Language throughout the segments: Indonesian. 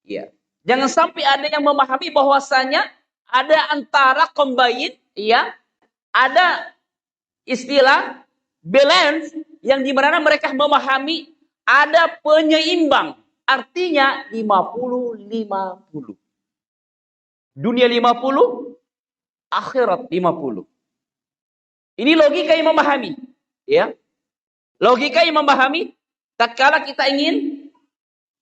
Ya. Jangan sampai ada yang memahami bahwasanya ada antara combine, ya, ada istilah balance yang dimana mereka memahami ada penyeimbang. Artinya 50-50. Dunia 50, akhirat 50. Ini logika yang memahami, ya. Logika yang memahami tatkala kita ingin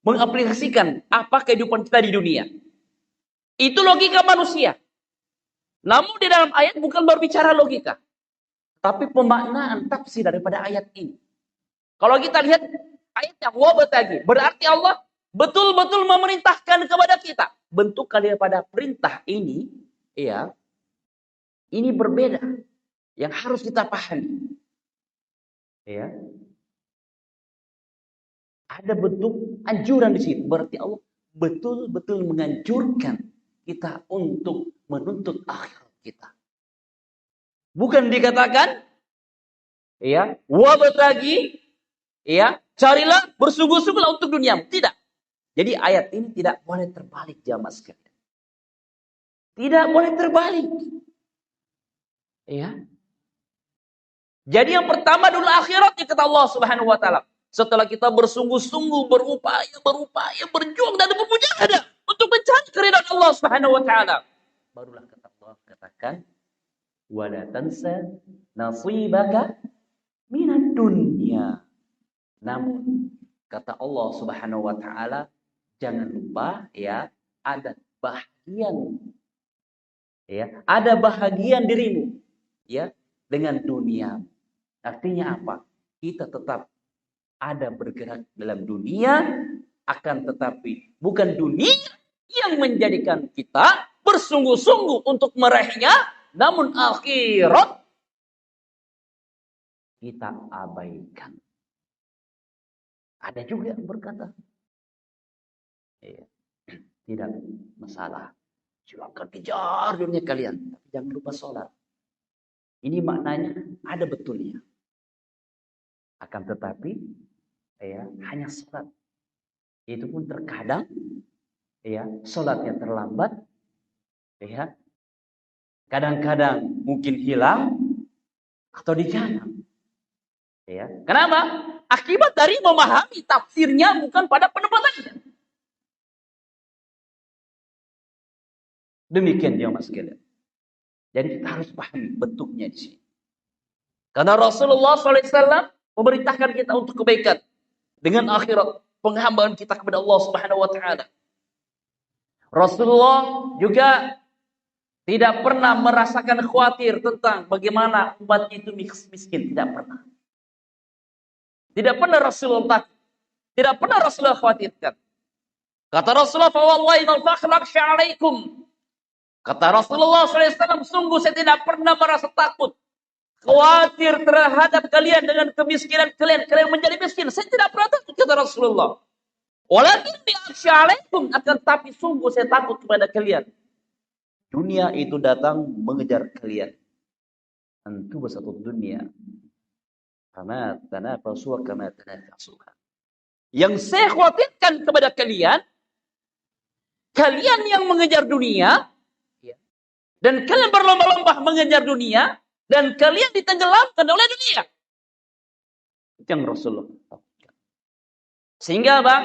mengaplikasikan apa kehidupan kita di dunia. Itu logika manusia. Namun di dalam ayat bukan berbicara logika, tapi pemaknaan tafsir daripada ayat ini. Kalau kita lihat ayatnya wabtagi, berarti Allah betul-betul memerintahkan kepada kita. Bentuk daripada perintah ini, ya, ini berbeda. Yang harus kita pahami. Ya. Ada bentuk anjuran di situ. Berarti Allah betul-betul menganjurkan kita untuk menuntut akhirat kita. Bukan dikatakan, ya, wabtagi, ya, carilah, bersungguh-sungguhlah untuk dunia. Tidak. Jadi ayat ini tidak boleh terbalik, jamaah sekalian. Tidak boleh terbalik. Ya. Jadi yang pertama dulu akhirat, kata Allah Subhanahu wa taala. Setelah kita bersungguh-sungguh, berupaya, berjuang dan bermujahadah untuk mencari keridhaan Allah Subhanahu wa taala. Barulah kata Allah katakan, "Wala tansa nasibaka minad dunya." Namun kata Allah Subhanahu wa taala, jangan lupa, ya, ada bahagian, ya, ada bahagian dirimu, ya, dengan dunia. Artinya apa? Kita tetap ada bergerak dalam dunia, akan tetapi bukan dunia yang menjadikan kita bersungguh-sungguh untuk meraihnya, namun akhirat kita abaikan. Ada juga yang berkata, ya, tidak masalah, silakan kejar dunia kalian, tapi jangan lupa sholat. Ini maknanya ada betulnya. Akan tetapi, ya, hanya sholat. Itu pun terkadang, ya, sholatnya terlambat, ya, kadang-kadang mungkin hilang atau dijalankan. Ya. Kenapa? Akibat dari memahami tafsirnya bukan pada penempatannya. Demikian dia, mas sekalian. Jadi kita harus pahami bentuknya di sini. Karena Rasulullah SAW memerintahkan kita untuk kebaikan dengan akhirat, penghambaan kita kepada Allah Subhanahu wa taala. Rasulullah juga tidak pernah merasakan khawatir tentang bagaimana umat itu miskin, tidak pernah. Tidak pernah Rasulullah takut. Tidak pernah Rasulullah khawatirkan. Kata Rasulullah, "Fa wallahi mal fakhr akhsha 'alaikum." Kata Rasulullah SAW, sungguh saya tidak pernah merasa takut, khawatir terhadap kalian dengan kemiskinan kalian menjadi miskin. Saya tidak pernah takut, kata Rasulullah. Walakin akhsha 'alaikum, akan tapi sungguh saya takut kepada kalian. Dunia itu datang mengejar kalian. Antu basatud dunia. Kama tanafasu kama tanafasuha. Yang saya khawatirkan kepada kalian, kalian yang mengejar dunia, dan kalian berlomba-lomba mengejar dunia, dan kalian ditenggelamkan oleh dunia. Itu yang Rasulullah takutkan. Sehingga apa?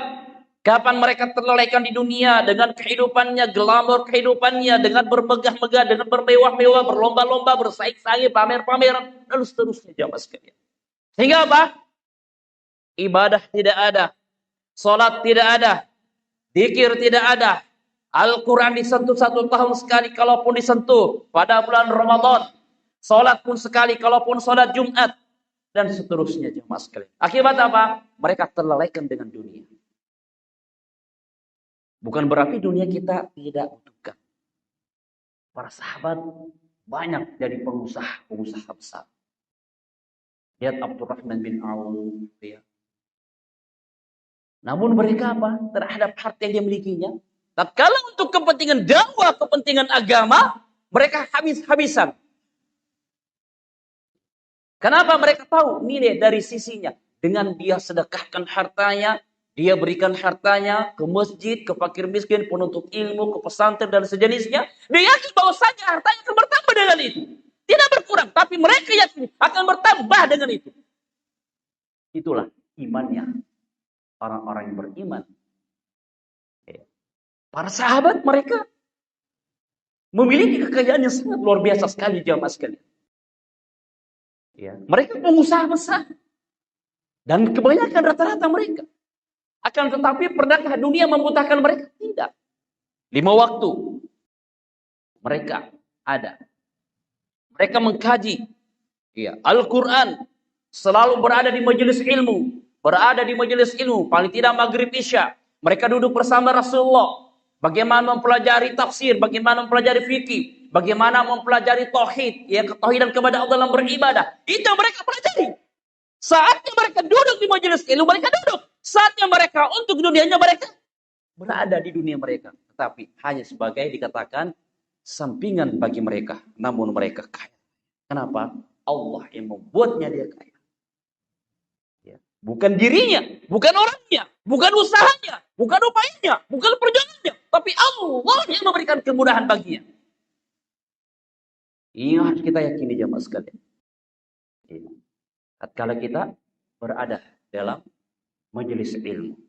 Kapan mereka terlelehkan di dunia dengan kehidupannya, glamor kehidupannya, dengan bermegah-megah, dengan bermewah-mewah, berlomba-lomba, bersaing-saing, pamer-pamer, dan seterusnya, jamaah sekalian. Sehingga apa? Ibadah tidak ada, salat tidak ada, zikir tidak ada. Al-Quran disentuh 1 tahun sekali, kalaupun disentuh pada bulan Ramadan. Salat pun sekali, kalaupun salat Jumat, dan seterusnya, jemaah sekalian. Akibat apa? Mereka terlelehkan dengan dunia. Bukan berarti dunia kita tidak butuhkan. Para sahabat banyak dari pengusaha besar. Lihat Abdurrahman bin Auf, ya. Namun mereka apa? Terhadap harta yang dimilikinya, tatkala untuk kepentingan dakwah, kepentingan agama, mereka habis-habisan. Kenapa? Mereka tahu nilai dari sisinya. Dengan dia sedekahkan hartanya, Dia berikan hartanya ke masjid, ke fakir miskin, penuntut ilmu, ke pesantren dan sejenisnya. Dia yakin bahwasanya hartanya akan bertambah dengan itu. Tidak berkurang, tapi mereka yakin akan bertambah dengan itu. Itulah imannya orang-orang yang beriman. Para sahabat mereka memiliki kekayaan yang sangat luar biasa sekali, jamaah sekalian. Ya, mereka pengusaha besar. Dan kebanyakan rata-rata mereka. Akan tetapi pernahkah dunia membutakan mereka? Tidak. 5 waktu mereka ada. Mereka mengkaji Al-Quran. Selalu berada di majelis ilmu. Berada di majelis ilmu. Paling tidak maghrib isya. Mereka duduk bersama Rasulullah. Bagaimana mempelajari tafsir. Bagaimana mempelajari fikih. Bagaimana mempelajari tauhid. Ketauhidan kepada Allah dalam beribadah. Itu yang mereka pelajari. Saatnya mereka duduk di majelis ilmu, mereka duduk. Saatnya mereka untuk dunianya, mereka berada di dunia mereka. Tetapi hanya sebagai dikatakan sampingan bagi mereka. Namun mereka kaya. Kenapa? Allah yang membuatnya dia kaya. Bukan dirinya, bukan orangnya, bukan usahanya, bukan upayanya, bukan perjuangannya. Tapi Allah yang memberikan kemudahan baginya. Ini harus kita yakini jamaah sekalian. Tatkala kita berada dalam majelis ilmu.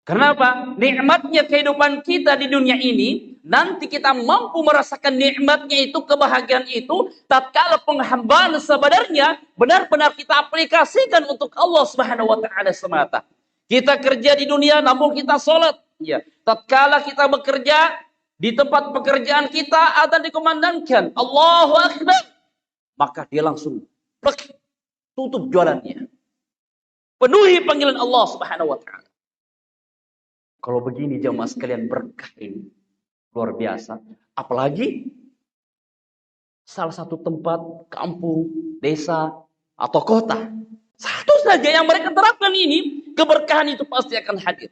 Kenapa? Nikmatnya kehidupan kita di dunia ini, nanti kita mampu merasakan nikmatnya itu, kebahagiaan itu, tatkala penghambaan sebenarnya benar-benar kita aplikasikan untuk Allah Subhanahu wa taala semata. Kita kerja di dunia namun kita sholat. Ya. Tatkala kita bekerja di tempat pekerjaan kita, adzan dikumandangkan, Allahu Akbar. Maka dia langsung tutup jualannya. Penuhi panggilan Allah Subhanahu wa taala. Kalau begini jamaah sekalian, berkah ini luar biasa. Apalagi salah satu tempat, kampung, desa, atau kota. Satu saja yang mereka terapkan ini, keberkahan itu pasti akan hadir.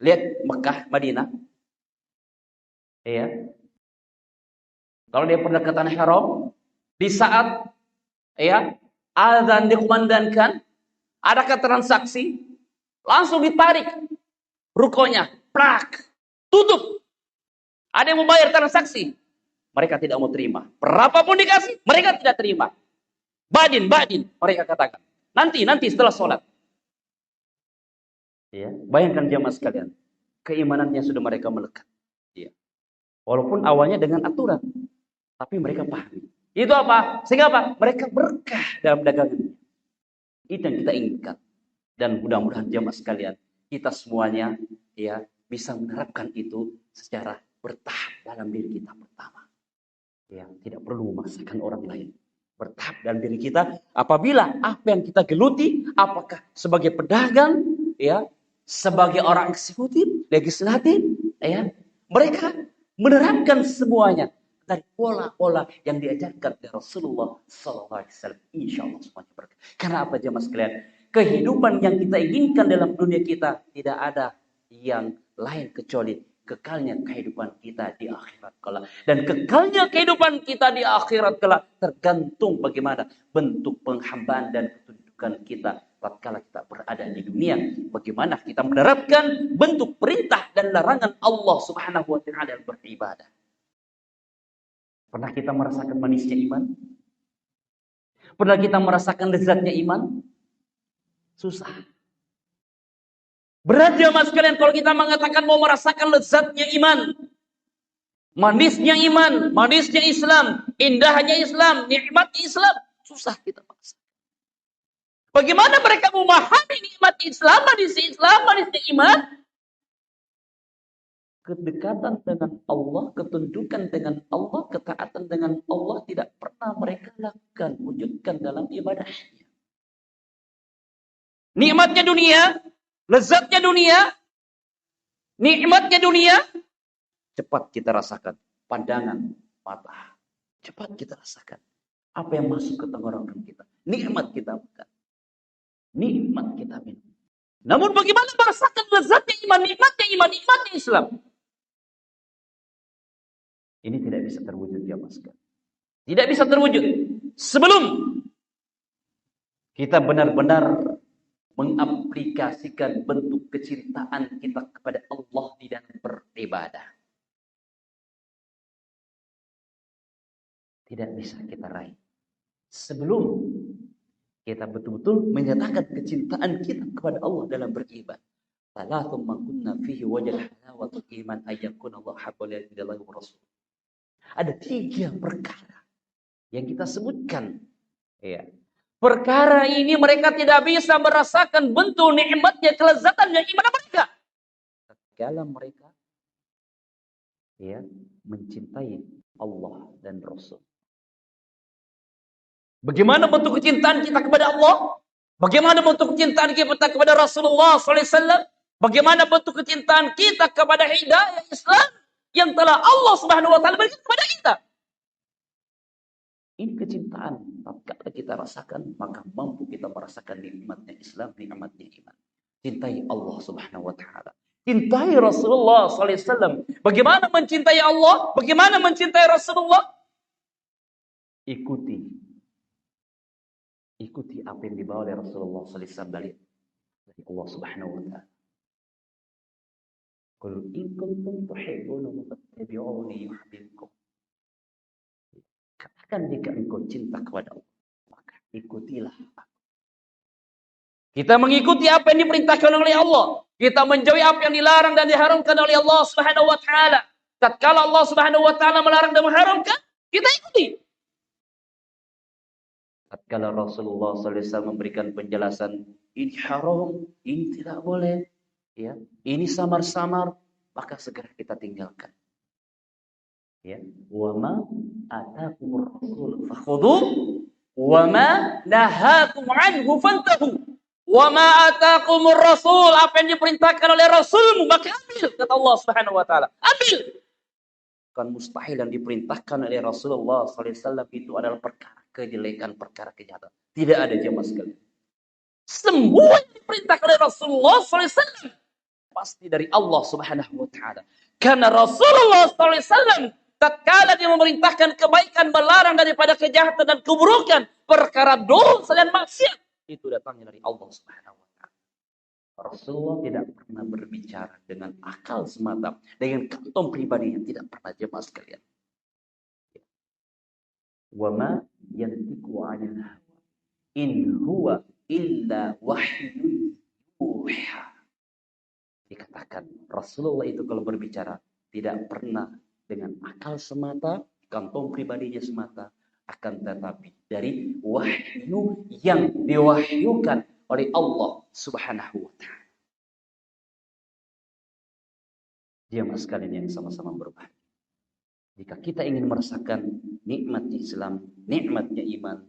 Lihat Mekah, Madinah. Ya. Kalau dia pendekatan haram, di saat azan dikumandangkan, adakah transaksi? Langsung ditarik rukonya, prak, tutup. Ada yang membayar transaksi, mereka tidak mau terima. Berapapun dikasih, mereka tidak terima. Badin, mereka katakan. Nanti setelah sholat. Ya, bayangkan jamaah sekalian, keimanannya sudah mereka melekat. Ya. Walaupun awalnya dengan aturan, tapi mereka pahami. Itu apa? Sehingga apa? Mereka berkah dalam dagangan. Itu yang kita inginkan. Dan mudah-mudahan jamaah sekalian, kita semuanya bisa menerapkan itu secara bertahap dalam diri kita pertama. Tidak perlu memaksakan orang lain. Bertahap dalam diri kita. Apabila apa yang kita geluti, apakah sebagai pedagang, sebagai orang eksekutif, legislatif, mereka menerapkan semuanya dari pola-pola yang diajarkan oleh Rasulullah SAW. Insya Allah semuanya berkah. Karena apa jemaah sekalian? Kehidupan yang kita inginkan dalam dunia kita tidak ada yang lain kecuali kekalnya kehidupan kita di akhirat kelak. Dan kekalnya kehidupan kita di akhirat kelak tergantung bagaimana bentuk penghambaan dan ketundukan kita tatkala kita berada di dunia. Bagaimana kita menerapkan bentuk perintah dan larangan Allah Subhanahu wa taala dalam beribadah. Pernah kita merasakan manisnya iman? Pernah kita merasakan lezatnya iman? Susah. Berat jemaah sekalian kalau kita mengatakan mau merasakan lezatnya iman. Manisnya iman, manisnya Islam, indahnya Islam, nikmatnya Islam. Susah kita paksa. Bagaimana mereka memahami nikmat Islam, manisnya iman? Kedekatan dengan Allah, ketundukan dengan Allah, ketaatan dengan Allah tidak pernah mereka lakukan, wujudkan dalam ibadahnya. Nikmatnya dunia, lezatnya dunia, nikmatnya dunia, cepat kita rasakan. Pandangan mata, cepat kita rasakan. Apa yang masuk ke tenggorokan kita? Nikmat kita makan, nikmat kita minum. Namun bagaimana merasakan lezatnya iman, nikmatnya Islam? Ini tidak bisa terwujud jamaah sekalian. Tidak bisa terwujud sebelum kita benar-benar mengaplikasikan bentuk kecintaan kita kepada Allah di dalam beribadah. Tidak bisa kita raih sebelum kita betul-betul menyatakan kecintaan kita kepada Allah dalam beribadah. Salasun man kunna fihi wajada halawatul iman ayyakun Allah habba lillahi wa rasul. Ada 3 perkara yang kita sebutkan. Ya. Perkara ini mereka tidak bisa merasakan bentuk nikmatnya, kelezatannya iman mereka. Tatkala mereka mencintai Allah dan Rasul. Bagaimana bentuk kecintaan kita kepada Allah? Bagaimana bentuk kecintaan kita kepada Rasulullah SAW? Bagaimana bentuk kecintaan kita kepada hidayah Islam yang telah Allah Subhanahu wa taala berikan kepada kita? Ini kecintaan. Tatkala kita rasakan, maka mampu kita merasakan nikmatnya Islam, nikmatnya iman. Cintai Allah Subhanahu wa taala. Cintai Rasulullah SAW. Bagaimana mencintai Allah? Bagaimana mencintai Rasulullah? Ikuti apa yang dibawa oleh Rasulullah SAW dari Allah Subhanahu wa taala. Qul in kuntum tuhibbuna fattabi'uni yuhibbukum. Katakan jika engkau cinta kepada Allah, maka ikutilah aku. Kita mengikuti apa yang diperintahkan oleh Allah. Kita menjauhi apa yang dilarang dan diharamkan oleh Allah Subhanahu wa taala. Tatkala Allah Subhanahu wa taala melarang dan mengharamkan, kita ikuti. Tatkala Rasulullah SAW memberikan penjelasan, ini haram, ini tidak boleh, ini samar-samar, maka segera kita tinggalkan. Wa ma ataakumur rasul fakhudhu wa ma nahakum anhu fantahu. Wa ma ataakumur rasul, apa yang diperintahkan oleh Rasul, maka ambil, kata Allah Subhanahu wa taala. Ambil. Kan mustahil yang diperintahkan oleh Rasulullah SAW itu adalah perkara kejelekan, perkara kejahatan. Tidak ada jemaah sekalian. Semua yang diperintahkan oleh Rasulullah SAW pasti dari Allah Subhanahu wa taala. Karena Rasulullah SAW tatkala dia memerintahkan kebaikan, melarang daripada kejahatan dan keburukan, perkara dosa dan maksiat, itu datangnya dari Allah Subhanahu wa taala. Rasulullah tidak pernah berbicara dengan akal semata, dengan kantong pribadinya, tidak pernah, jemaah sekalian. Wa ma yantiqu 'anil hawa in huwa illa wahyun yuha. Dikatakan Rasulullah itu kalau berbicara tidak pernah dengan akal semata, kantong pribadinya semata, akan tetapi dari wahyu yang diwahyukan oleh Allah Subhanahu wa taala. Jemaah sekalian yang sama-sama berbahagia. Jika kita ingin merasakan nikmatnya Islam, nikmatnya iman,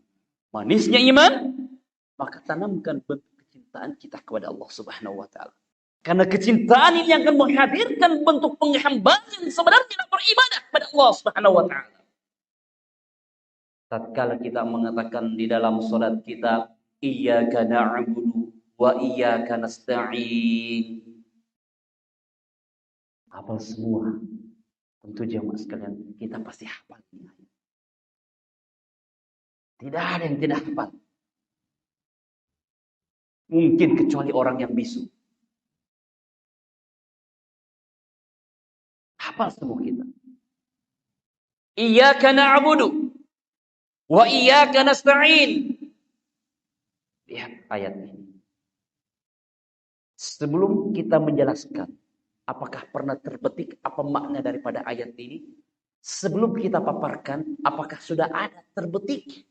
manisnya iman, maka tanamkan bentuk kecintaan kita kepada Allah Subhanahu wa taala. Karena kecintaan ini akan menghadirkan bentuk penghambaan yang sebenarnya beribadah kepada Allah Subhanahu wa taala. Tatkala kita mengatakan di dalam salat kita, iyyaka na'budu wa iyyaka nasta'in. Hafal semua. Tentu jemaah sekalian, kita pasti hafal. Tidak ada yang tidak hafal. Mungkin kecuali orang yang bisu. Hafal semua kita. Iyyaka na'budu wa iyyaka nasta'in. Lihat ayat ini. Sebelum kita menjelaskan apakah pernah terbetik apa makna daripada ayat ini, sebelum kita paparkan, apakah sudah ada terbetik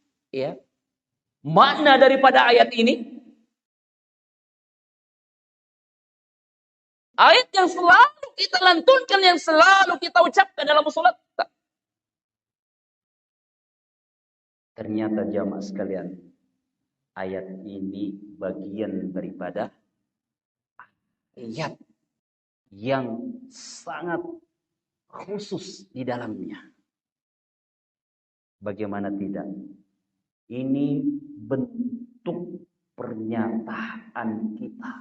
makna daripada ayat ini? Ayat yang selalu kita lantunkan, yang selalu kita ucapkan dalam salat kita. Ternyata jamaah sekalian, ayat ini bagian daripada ayat yang sangat khusus di dalamnya. Bagaimana tidak? Ini bentuk pernyataan kita,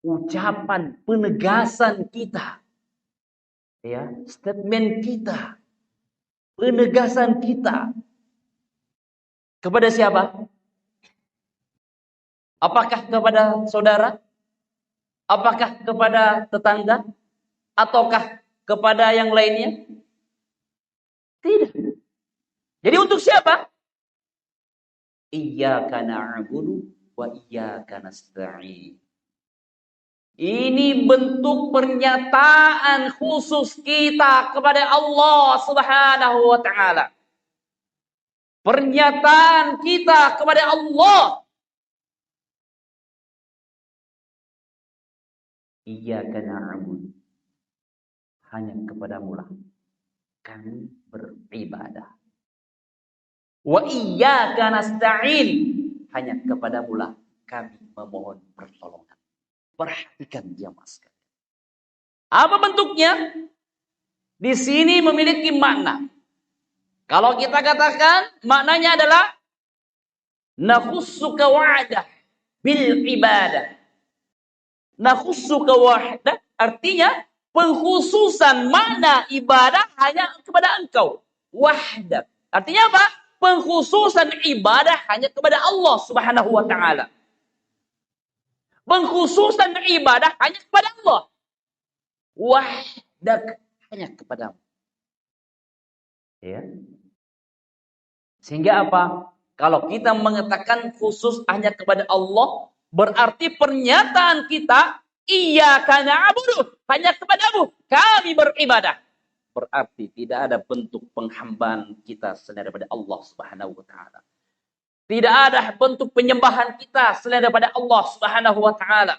ucapan penegasan kita, statement kita, penegasan kita kepada siapa? Apakah kepada saudara? Apakah kepada tetangga? Ataukah kepada yang lainnya? Tidak. Jadi untuk siapa? Iyyaka na'budu wa iyyaka nasta'in. Ini bentuk pernyataan khusus kita kepada Allah Subhanahu wa taala. Pernyataan kita kepada Allah. Iyyaka na'budu. Hanya kepadamu lah kami beribadah. Wa iyyaka nasta'in. Hanya kepadamu lah kami memohon pertolongan. Perhatikan jamaah sekalian. Apa bentuknya? Di sini memiliki makna. Kalau kita katakan maknanya adalah nakhussuka wa'dah bil ibadah. Nakhussuka wa'dah artinya pengkhususan makna ibadah hanya kepada engkau. Wahdak. Artinya apa? Pengkhususan ibadah hanya kepada Allah Subhanahu wa taala. Pengkhususan ibadah hanya kepada Allah. Wahdak hanya kepadamu. Ya. Sehingga apa? Kalau kita mengatakan khusus hanya kepada Allah, berarti pernyataan kita iyyaka na'budu, hanya kepadamu kami beribadah. Berarti tidak ada bentuk penghambaan kita selain daripada Allah Subhanahu wa taala. Tidak ada bentuk penyembahan kita selain daripada Allah Subhanahu wa taala.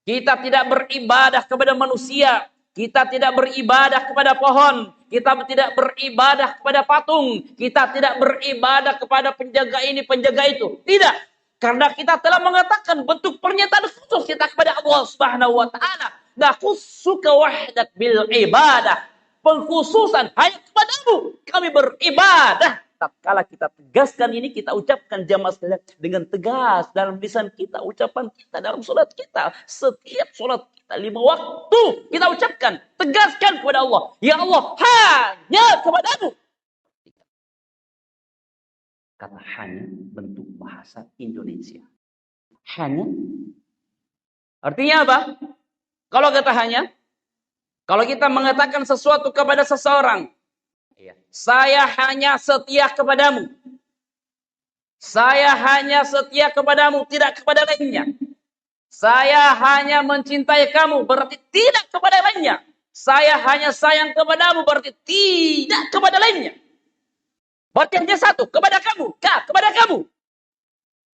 Kita tidak beribadah kepada manusia, kita tidak beribadah kepada pohon, kita tidak beribadah kepada patung, kita tidak beribadah kepada penjaga ini, penjaga itu. Tidak. Karena kita telah mengatakan bentuk pernyataan khusus kita kepada Allah Subhanahu wa taala. Nakhussuka wahdak bil ibadah. Pengkhususan hanya kepadamu kami beribadah. Tatkala kita tegaskan ini, kita ucapkan jamaah sekalian dengan tegas dalam lisan kita, ucapan kita dalam salat kita, setiap salat kita 5 waktu kita ucapkan, tegaskan kepada Allah, ya Allah hanya kepadamu. Kata hanya bentuk bahasa Indonesia. Hanya artinya apa? Kalau kata hanya, kalau kita mengatakan sesuatu kepada seseorang, saya hanya setia kepadamu. Saya hanya setia kepadamu, tidak kepada lainnya. Saya hanya mencintai kamu, berarti tidak kepada lainnya. Saya hanya sayang kepadamu, berarti tidak kepada lainnya. Berarti hanya satu, kepada kamu, kepada kamu.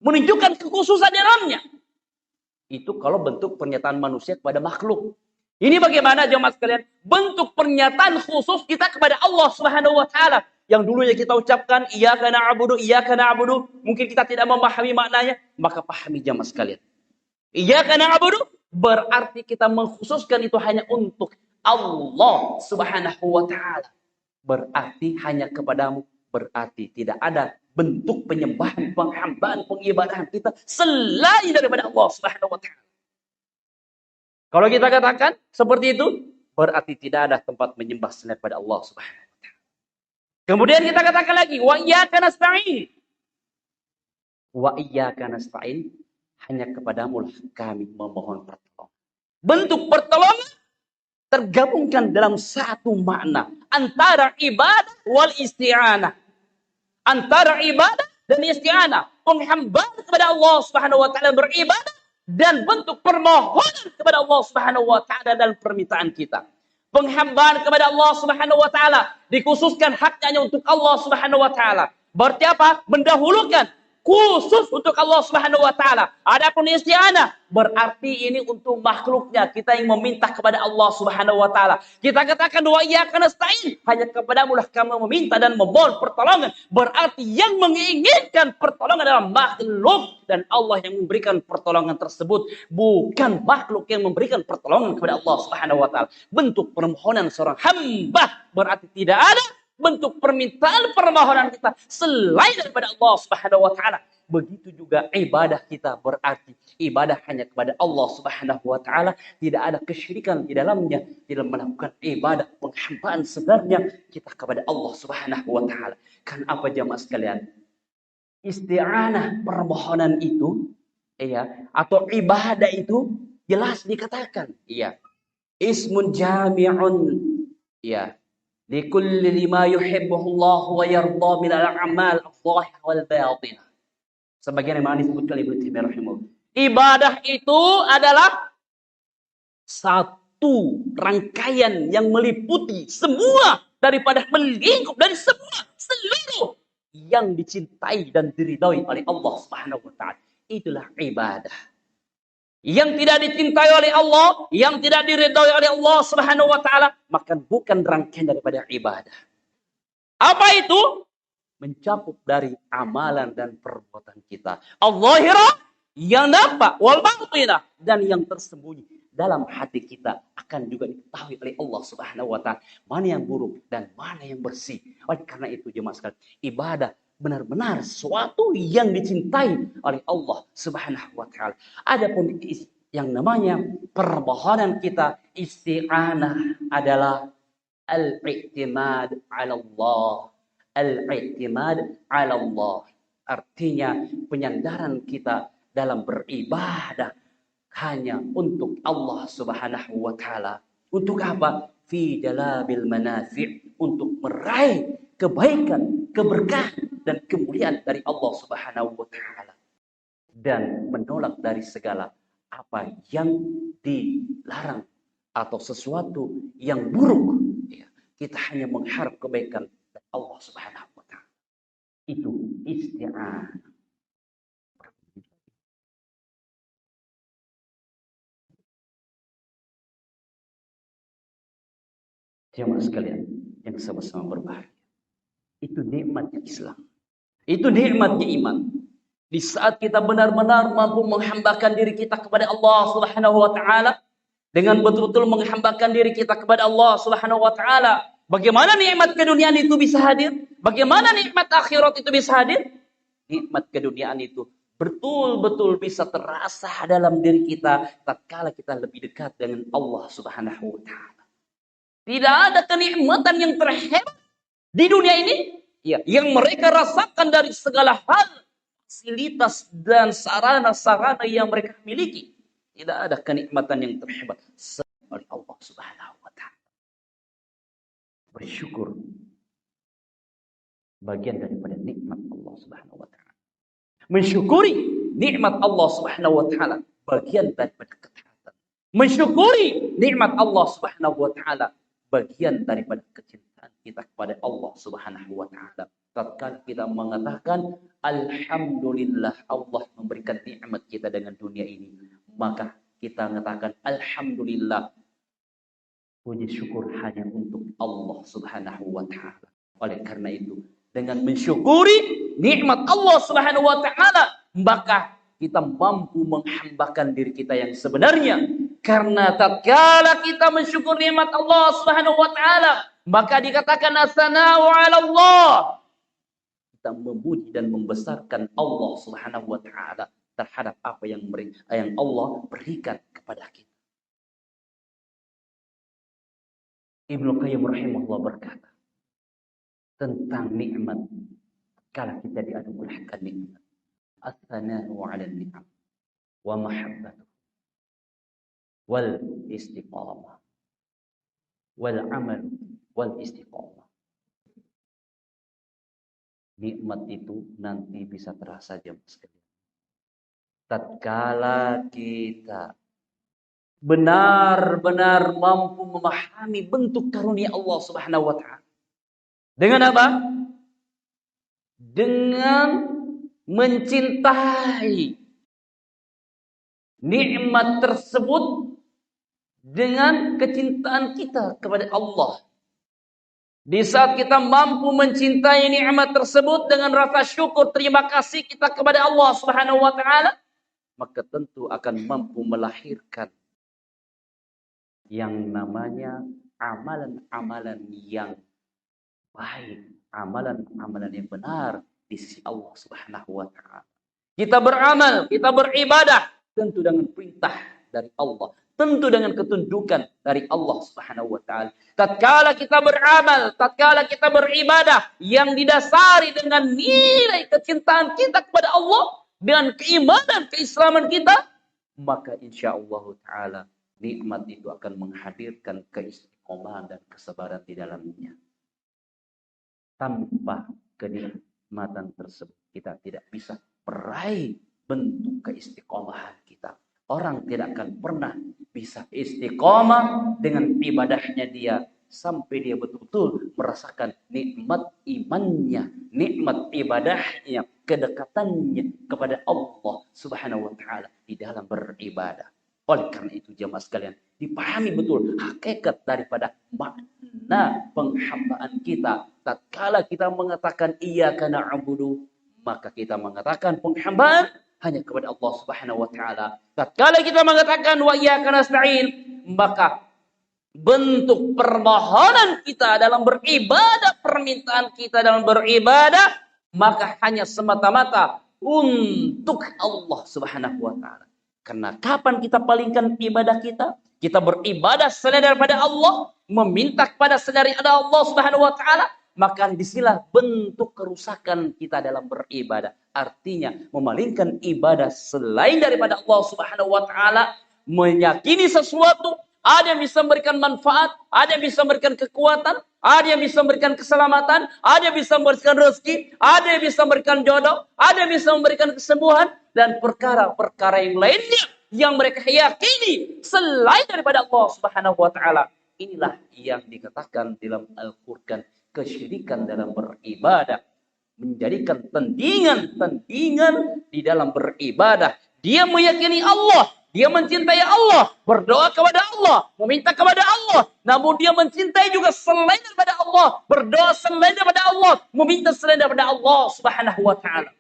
Menunjukkan kekhususan dalamnya. Itu kalau bentuk pernyataan manusia kepada makhluk. Ini bagaimana jemaah sekalian? Bentuk pernyataan khusus kita kepada Allah Subhanahu wa taala. Yang dulunya kita ucapkan iyyaka na'budu, iyyaka na'budu, mungkin kita tidak memahami maknanya, maka pahami jemaah sekalian. Iyyaka na'budu berarti kita mengkhususkan itu hanya untuk Allah Subhanahu wa taala. Berarti hanya kepadamu, berarti tidak ada bentuk penyembahan, penghambaan, pengibadahan kita selain daripada Allah Subhanahu wa taala. Kalau kita katakan seperti itu, berarti tidak ada tempat menyembah selain pada Allah Subhanahu wa taala. Kemudian kita katakan lagi, wa iyyaka nasta'in. Wa iyyaka nasta'in, hanya kepadamu lah kami memohon pertolongan. Bentuk pertolongan tergabungkan dalam satu makna antara ibadah wal isti'anah. Antara ibadah dan isti'anah, penghambaan kepada Allah Subhanahu wa taala beribadah dan bentuk permohonan kepada Allah Subhanahu wa taala dan permintaan kita. Penghambaan kepada Allah Subhanahu wa taala dikhususkan haknya untuk Allah Subhanahu wa taala. Berarti apa? Mendahulukan khusus untuk Allah Subhanahu wa taala. Adapun isti'anah berarti ini untuk makhluknya, kita yang meminta kepada Allah Subhanahu wa taala. Kita katakan wa iyyaka nasta'in, hanya kepadamu lah kami meminta dan memohon pertolongan. Berarti yang menginginkan pertolongan adalah makhluk dan Allah yang memberikan pertolongan tersebut, bukan makhluk yang memberikan pertolongan kepada Allah Subhanahu wa taala. Bentuk permohonan seorang hamba berarti tidak ada bentuk permintaan permohonan kita selain daripada Allah Subhanahu wa taala. Begitu juga ibadah kita berarti ibadah hanya kepada Allah Subhanahu wa taala, tidak ada kesyirikan di dalamnya. Dalam melakukan ibadah penghambaan sebenarnya kita kepada Allah Subhanahu wa taala. Kan apa jamaah sekalian? Isti'anah permohonan itu Iya, atau ibadah itu jelas dikatakan. Iya. Ismun jami'un. Iya. Likulli lima yuhibbuhullah wa yarda min al-a'mal adh-dhahirah wal batinah. Sebagian yang disebutkan Ibnu Taimiyah rahimahullah. Ibadah itu adalah satu rangkaian yang meliputi semua daripada melingkup dari semua seluruh yang dicintai dan diridhai oleh Allah Subhanahu wa taala. Itulah ibadah. Yang tidak dicintai oleh Allah, yang tidak diridhai oleh Allah Subhanahu wa taala, maka bukan rangkaian daripada ibadah. Apa itu? Mencakup dari amalan dan perbuatan kita. Al-zahirah, yang nampak, wal batinah, dan yang tersembunyi dalam hati kita akan juga diketahui oleh Allah Subhanahu wa taala mana yang buruk dan mana yang bersih. Oleh karena itu jemaah sekalian, ibadah benar-benar sesuatu yang dicintai oleh Allah Subhanahu wa taala. Adapun yang namanya permohonan kita isti'anah adalah al-i'timad 'ala Allah. Al-i'timad 'ala Allah. Artinya penyandaran kita dalam beribadah hanya untuk Allah Subhanahu wa taala. Untuk apa? Fi jalabil manafi', untuk meraih kebaikan, keberkahan dan kemuliaan dari Allah Subhanahu wa taala. Dan menolak dari segala apa yang dilarang atau sesuatu yang buruk. Kita hanya mengharap kebaikan dari Allah Subhanahu wa taala. Itu isti'anah. Jemaah sekalian yang sama-sama berbahagia. Itu nikmatnya Islam. Itu nikmatnya iman. Di saat kita benar-benar mampu menghambakan diri kita kepada Allah Subhanahu wa taala, dengan betul-betul menghambakan diri kita kepada Allah Subhanahu wa taala, bagaimana nikmat keduniaan itu bisa hadir? Bagaimana nikmat akhirat itu bisa hadir? Nikmat keduniaan itu betul-betul bisa terasa dalam diri kita tatkala kita lebih dekat dengan Allah Subhanahu wa taala. Tidak ada kenikmatan yang terhebat di dunia ini ya, yang mereka rasakan dari segala hal, fasilitas dan sarana-sarana yang mereka miliki. Tidak ada kenikmatan yang terhebat oleh Allah Subhanahu wa taala. Bersyukur bagian daripada nikmat Allah Subhanahu wa taala. Mensyukuri nikmat Allah Subhanahu wa taala bagian daripada ketaatan. Mensyukuri nikmat Allah Subhanahu wa taala bagian daripada kecintaan kita kepada Allah Subhanahu wa taala. Tatkala kita mengatakan alhamdulillah Allah memberikan nikmat kita dengan dunia ini, maka kita mengatakan alhamdulillah, puji syukur hanya untuk Allah Subhanahu wa taala. Oleh karena itu, dengan mensyukuri nikmat Allah Subhanahu wa taala, maka kita mampu menghambakan diri kita yang sebenarnya. Karena tatkala kita mensyukur nikmat Allah Subhanahu wa taala, maka dikatakan as-sana'u 'ala Allah. Kita memuji dan membesarkan Allah Subhanahu wa taala terhadap apa yang Allah berikan kepada kita. Ibnu Qayyim rahimahullah berkata tentang nikmat kala kita dianugerahkan nikmat. As-sana'u 'ala an-ni'am wa mahabbatu wal istiqamah wal amal wal istiqamah. Nikmat itu nanti bisa terasa jemaah sekalian tatkala kita benar-benar mampu memahami bentuk karunia Allah Subhanahu wa taala. Dengan apa? Dengan mencintai nikmat tersebut dengan kecintaan kita kepada Allah. Di saat kita mampu mencintai nikmat tersebut dengan rasa syukur terima kasih kita kepada Allah Subhanahu wa taala, maka tentu akan mampu melahirkan yang namanya amalan-amalan yang baik, amalan-amalan yang benar di sisi Allah Subhanahu wa taala. Kita beramal, kita beribadah tentu dengan perintah dari Allah, tentu dengan ketundukan dari Allah Subhanahu wa taala. Tatkala kita beramal, tatkala kita beribadah yang didasari dengan nilai kecintaan kita kepada Allah, dengan keimanan, keislaman kita, maka insya Allah Ta'ala nikmat itu akan menghadirkan keistiqomahan dan kesabaran di dalamnya. Tanpa kenikmatan tersebut kita tidak bisa meraih bentuk keistiqomahan kita. Orang tidak akan pernah bisa istiqomah dengan ibadahnya dia sampai dia betul-betul merasakan nikmat imannya, nikmat ibadahnya, kedekatannya kepada Allah Subhanahu wa taala di dalam beribadah. Oleh karena itu jemaah sekalian, dipahami betul hakikat daripada makna penghambaan kita. Tatkala kita mengatakan iyyaka na'budu, maka kita mengatakan penghambaan hanya kepada Allah Subhanahu wa taala. Tatkala kita mengatakan wa iyyaka nasta'in, maka bentuk permohonan kita dalam beribadah, permintaan kita dalam beribadah, maka hanya semata-mata untuk Allah Subhanahu wa taala. Karena kapan kita palingkan ibadah kita? Kita beribadah selain daripada Allah, meminta kepada selain daripada Allah Subhanahu wa taala, maka disinilah bentuk kerusakan kita dalam beribadah. Artinya memalingkan ibadah selain daripada Allah Subhanahu wa taala, meyakini sesuatu, ada yang bisa memberikan manfaat, ada yang bisa memberikan kekuatan, ada yang bisa memberikan keselamatan, ada yang bisa memberikan rezeki, ada yang bisa memberikan jodoh, ada yang bisa memberikan kesembuhan, dan perkara-perkara yang lainnya yang mereka yakini selain daripada Allah Subhanahu wa taala. Inilah yang dikatakan dalam Al-Qur'an kesyirikan dalam beribadah, menjadikan tandingan di dalam beribadah. Dia meyakini Allah, dia mencintai Allah, berdoa kepada Allah, meminta kepada Allah, namun dia mencintai juga selain daripada Allah, berdoa selain daripada Allah, meminta selain daripada Allah Subhanahu wa taala.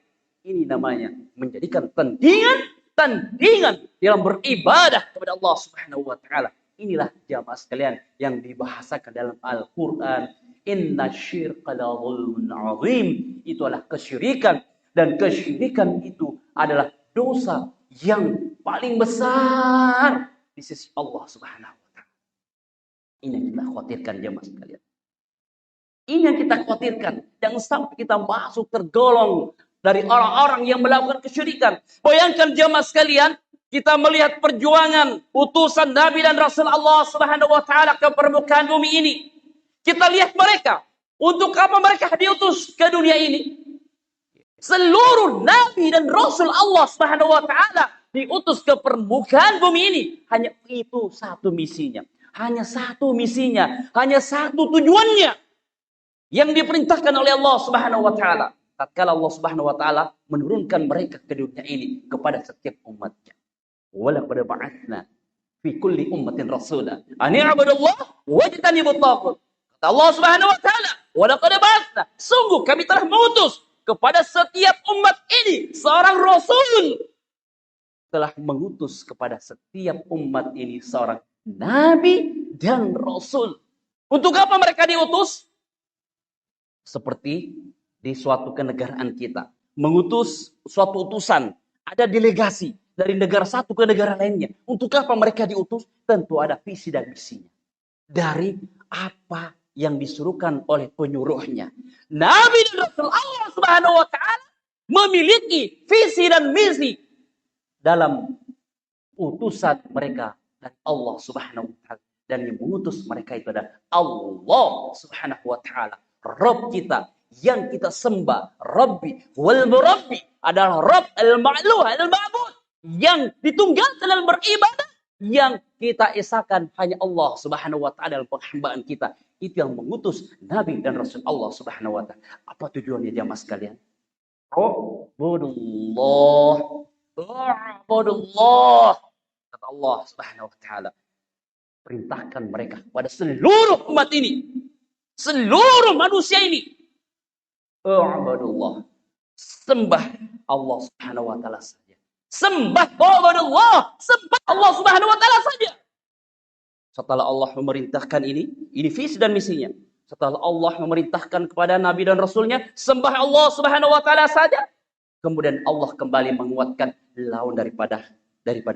Ini namanya menjadikan tandingan dalam beribadah kepada Allah Subhanahu wa taala. Inilah jamaah sekalian yang dibahasakan dalam Al-Qur'an, inna syirka la zulmun azim. Itu adalah kesyirikan, dan kesyirikan itu adalah dosa yang paling besar di sisi Allah Subhanahu wa taala. Ini yang kita khawatirkan jemaah sekalian. Ini yang kita khawatirkan, jangan sampai kita masuk tergolong dari orang-orang yang melakukan kesyirikan. Bayangkan jemaah sekalian, kita melihat perjuangan utusan Nabi dan Rasul Allah Subhanahu wa taala ke permukaan bumi ini. Kita lihat mereka, untuk apa mereka diutus ke dunia ini? Seluruh Nabi dan Rasul Allah Subhanahu wa taala diutus ke permukaan bumi ini. Hanya itu satu misinya. Hanya satu misinya. Hanya satu tujuannya. Yang diperintahkan oleh Allah Subhanahu wa taala. Tatkala Allah Subhanahu wa taala menurunkan mereka ke dunia ini kepada setiap umatnya. Walaqad ba'atsna fi kulli ummatin rasula an i'budullaha wajtanibut taghut. Kata Allah Subhanahu wa taala, walaqad ba'atsna, sungguh kami telah mengutus kepada setiap umat ini seorang rasul. Telah mengutus kepada setiap umat ini seorang nabi dan rasul. Untuk apa mereka diutus? Seperti di suatu kenegaraan kita, mengutus suatu utusan, ada delegasi dari negara satu ke negara lainnya. Untuk apa mereka diutus? Tentu ada visi dan misinya. Dari apa yang disuruhkan oleh penyuruhnya. Nabi dan Rasul Allah Subhanahu wa taala memiliki visi dan misi dalam utusan mereka dari Allah Subhanahu wa taala, dan yang mengutus mereka itu adalah Allah Subhanahu wa taala, Rabb kita yang kita sembah. Rabbi wal murabbi adalah Rabb al-ma'luh al-ma'bud, yang ditunggalkan dalam beribadah, yang kita esakan hanya Allah Subhanahu wa taala dalam penghambaan kita. Itu yang mengutus Nabi dan Rasul Allah Subhanahu wa taala. Apa tujuannya jamaah sekalian? Ubudullah. Kata Allah Subhanahu wa taala, perintahkan mereka pada seluruh umat ini, seluruh manusia ini, ubudullah, sembah Allah Subhanahu wa taala saja. Sembah ubudullah, sembah Allah Subhanahu wa taala saja. Setelah Allah memerintahkan ini visi dan misinya. Setelah Allah memerintahkan kepada Nabi dan Rasulnya, sembah Allah Subhanahu wa taala saja. Kemudian Allah kembali menguatkan lawan daripada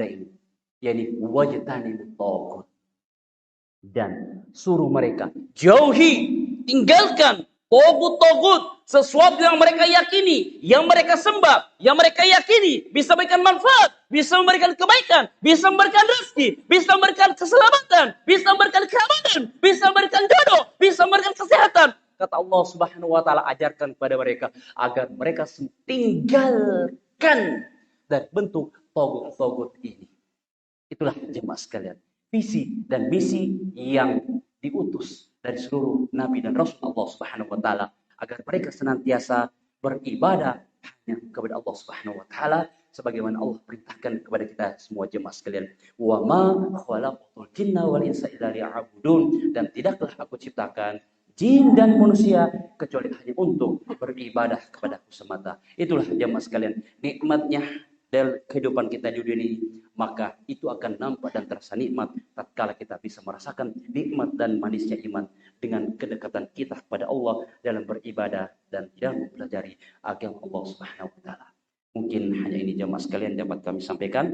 ini, yakni wajtanibut taghut, dan suruh mereka jauhi, tinggalkan togut-togut, sesuatu yang mereka yakini, yang mereka sembah, yang mereka yakini bisa memberikan manfaat, bisa memberikan kebaikan, bisa memberikan rezeki, bisa memberikan keselamatan, bisa memberikan keamanan, bisa memberikan jodoh, bisa memberikan kesehatan. Kata Allah Subhanahu wa taala, ajarkan kepada mereka agar mereka tinggalkan dari bentuk togut-togut ini. Itulah jemaah sekalian, visi dan misi yang diutus dari seluruh nabi dan rasul Allah Subhanahu wa taala, agar mereka senantiasa beribadah hanya kepada Allah Subhanahu wa taala sebagaimana Allah perintahkan kepada kita semua jemaah sekalian. Wa ma khalaqtul jinna wal insa illa liya'budun, dan tidaklah aku ciptakan jin dan manusia kecuali hanya untuk beribadah kepadaku semata. Itulah jemaah sekalian, nikmatnya dari kehidupan kita di dunia ini, maka itu akan nampak dan terasa nikmat tatkala kita bisa merasakan nikmat dan manisnya iman dengan kedekatan kita kepada Allah dalam beribadah dan dalam mempelajari agama Allah Subhanahu wa taala. Mungkin hanya ini jemaah sekalian dapat kami sampaikan.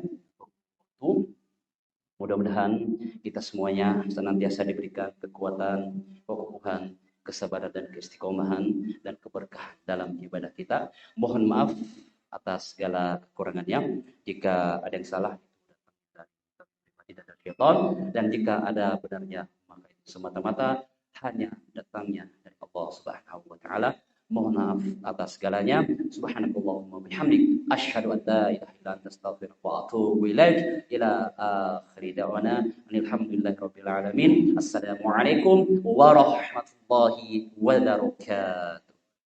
Mudah-mudahan kita semuanya senantiasa diberikan kekuatan, kekokohan, kesabaran dan keistiqomahan dan keberkahan dalam ibadah kita. Mohon maaf atas segala kekurangannya. Jika ada yang salah tidak dari syaitan, dan jika ada benarnya maka itu semata-mata hanya datangnya dari Allah Subhanahu wa taala. Mohon maaf atas segalanya. Subhanakallahumma bihamdik asyhadu an la ilaha illa anta astaghfiruka wa atubu ilaik. Ila akhir da'wana alhamdulillahirabbil alamin. Assalamualaikum warahmatullahi wabarakatuh.